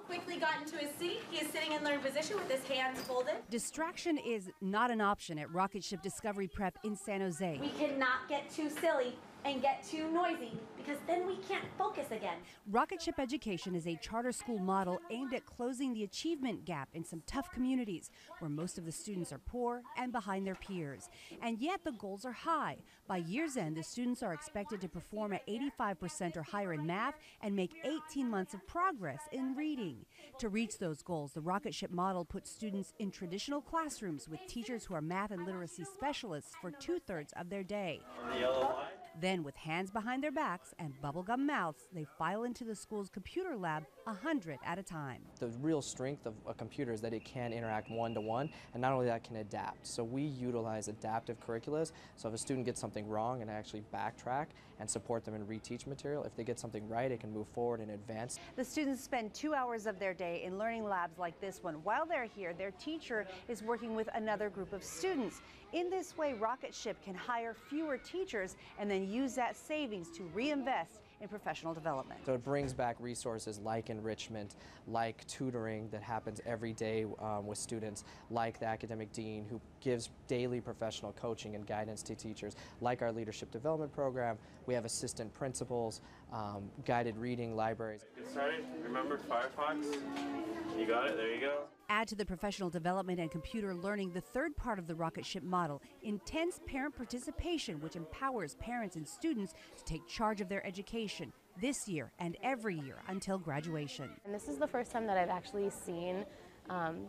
Quickly got into his seat. He is sitting in learning position with his hands folded. Distraction is not an option at RocketShip Discovery Prep in San Jose. We cannot get too silly and get too noisy because then we can't focus again. RocketShip Education is a charter school model aimed at closing the achievement gap in some tough communities where most of the students are poor and behind their peers. And yet the goals are high. By year's end, the students are expected to perform at 85% or higher in math and make 18 months of progress in reading. To reach those goals, the RocketShip model puts students in traditional classrooms with teachers who are math and literacy specialists for 2/3 of their day. Then, with hands behind their backs and bubblegum mouths, they file into the school's computer lab 100 at a time. The real strength of a computer is that it can interact one-to-one, and not only that, can adapt. So we utilize adaptive curricula. So if a student gets something wrong, and actually backtrack and support them and reteach material. If they get something right, it can move forward and advance. The students spend 2 hours of their day in learning labs like this one. While they're here, their teacher is working with another group of students. In this way, RocketShip can hire fewer teachers and then use that savings to reinvest in professional development. So it brings back resources like enrichment, like tutoring that happens every day with students, like the academic dean who gives daily professional coaching and guidance to teachers, like our leadership development program. We have assistant principals, guided reading libraries. Get started. Remember Firefox? You got it. There you go. Add to the professional development and computer learning the third part of the RocketShip model, intense parent participation, which empowers parents and students to take charge of their education this year and every year until graduation. And this is the first time that I've actually seen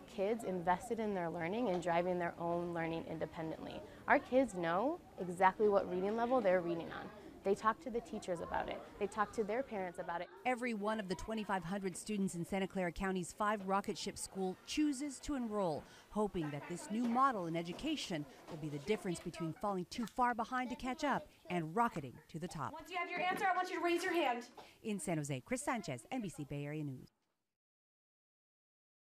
kids invested in their learning and driving their own learning independently. Our kids know exactly what reading level they're reading on. They talk to the teachers about it. They talk to their parents about it. Every one of the 2,500 students in Santa Clara County's 5 RocketShip schools chooses to enroll, hoping that this new model in education will be the difference between falling too far behind to catch up and rocketing to the top. Once you have your answer, I want you to raise your hand. In San Jose, Chris Sanchez, NBC Bay Area News.